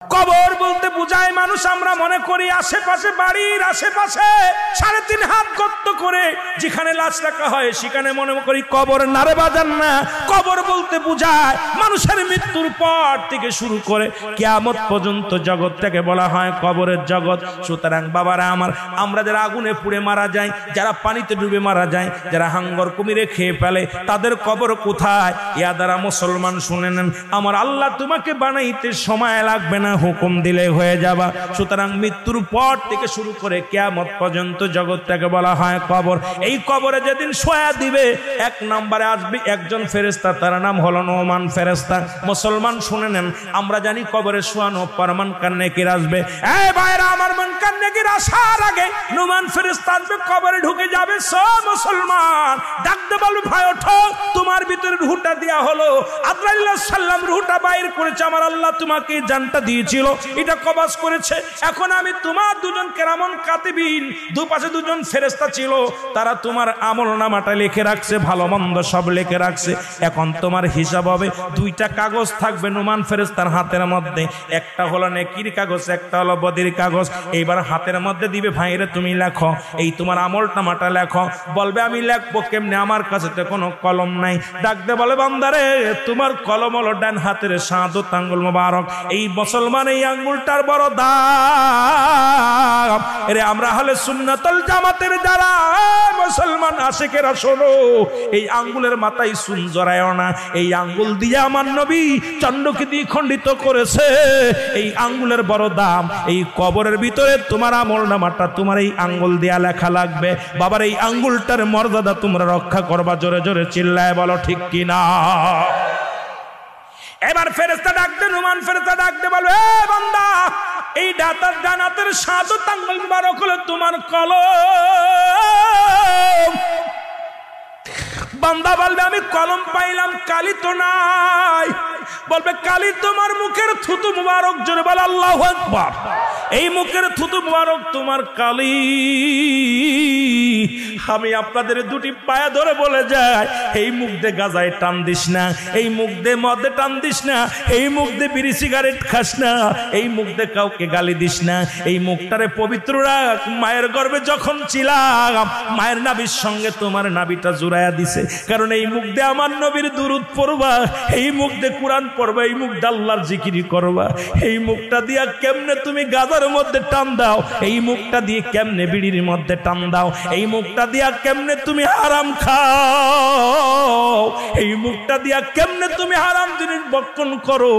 কবর বলতে বোঝায় মানুষ আমরা মনে করি আশেপাশে, বাড়ির আশেপাশে 3.5 হাত গর্ত করে যেখানে লাশ রাখা হয় সেখানে মনে করি কবর। নারে বাজান না, কবর বলতে বোঝায় মানুষের মৃত্যুর পর থেকে শুরু করে কিয়ামত পর্যন্ত জগৎটাকে বলা হয় কবরের জগৎ। সুতরাং বাবারা আমার, আমরা যারা আগুনে পুড়ে মারা যায়, যারা পানিতে ডুবে মারা যায়, যারা হাঙ্গর কুমিরে খেয়ে ফেলে, তাদের কবর কোথায়? ইয়া দ্বারা মুসলমান শুনে নেন, আমার আল্লাহ তোমাকে বানাইতে সময় লাগবে না, হুকুম দিলে হয়ে যাবা। সুতরাং মৃত্যুর পর থেকে শুরু করে কিয়ামত পর্যন্ত জগৎটাকে বলা হয় কবর। এই কবরে যেদিন শোয়া দিবে, 1 নম্বরে আসবে একজন ফেরেশতা, তার নাম হলো নোমান ফেরেশতা। মুসলমান শুনে নেন, আমরা জানি কবরে শোয়ানো পর মুনকার নেকির আসবে। এই ভাইরা আমার, মুনকার নেকির আসার আগে নোমান ফেরেশতা আসবে, কবরে ঢুকে যাবে। সব মুসলমান ডাকতে বলবে, ভাই ওঠো, তোমার ভিতরে রূহটা দেয়া হলো। আজরাইল আলাইহিস সালাম রূহটা বাইর করেছে, আমার আল্লাহ তোমাকে জানটা দিয়েছিল, এটা কবজ করেছে। এখন আমি তোমার দুজন কেরামন কাতিবিন, দুপাশে দুজন ফেরেশতা ছিল, তারা তোমার আমলনামাটা লিখে রাখছে, ভালো মন্দ সব লিখে রাখছে। এখন তোমার হিসাব হবে, 2টা কাগজ থাকবে নোমান ফেরেশতার হাতের মধ্যে, একটা হলো নেকির কাগজ, একটা হলো বদির কাগজ। এইবার হাতের মধ্যে দিবে, ভাইরে তুমি লেখো, এই তোমার আমলনামাটা লেখো। বলবে আমি লিখবো কেমনে, আমার কাছে তো কোনো কলম নাই। ডাকতে বলে, বান্দারে তোমার কলম হলো ডান হাতের শাহাদাত আঙ্গুল মোবারক। এই মুসলমান এই আঙ্গুলটার বড় দাম। এরে আমরা হলে সুন্নাতুল জামাতের যারা মুসলমান আশিকেরা, শোনো, এই আঙ্গুলের মাথায় সুন জড়ায় না। এই আঙ্গুল দিয়ে আমার নবী চন্দ্রকে দ্বিখণ্ডিত করেছে। এই আঙ্গুলের বড় দাম। এই কবরের ভিতরে তোমার আমলনামাটা তোমার এই আঙ্গুল দিয়া লেখা লাগবে। বাবার এই আঙ্গুলটার মর্যাদা তোমরা রক্ষা করবা। জোরে জোরে চিল্লায় বলো ঠিক কিনা। এবার ফেরেশতা ডাকতে, নোমান ফেরেশতা ডাকতে বলবে, এ বান্দা, এই ডানাতের শাহাদাত আঙ্গুল মুবারক হলো তোমার কলম। বান্দা বলবে, আমি কলম পাইলাম, কালি তো নাই। বলবে, কালি তোমার মুখের থুতু মুবারক। জোরে বল আল্লাহু আকবার। এই মুখের থুতু মুবারক তোমার কালি। আমি আপনাদের 2টি পায়া ধরে বলে যাই, এই মুখ দিয়ে গাজায় টান দিস না, এই মুখ দিয়ে মদে টান দিস না, এই মুখ দিয়ে বিড়ি সিগারেট খাস না, এই মুখ দিয়ে কাউকে গালি দিস না। এই মুখটারে পবিত্র রাখ। মায়ের গর্ভে যখন ছিলাম, মায়ের নাভির সঙ্গে তোমার নাভিটা জুড়াইয়া দিছে, কারণ এই মুখ দিয়ে আমার নবীর দুরূদ পড়বা, এই মুখ দিয়ে কোরআন পড়বা, এই মুখ দিয়ে আল্লাহর জিকিরি করবা। এই মুখটা দিয়া কেমনে তুমি গাজার মধ্যে টান দাও, এই মুখটা দিয়ে কেমনে বিড়ির মধ্যে টান দাও, এই মুখটা দিয়া কেমনে তুমি হারাম খাও, এই মুখটা দিয়া কেমনে তুমি হারাম জিনিস ভক্ষণ করো।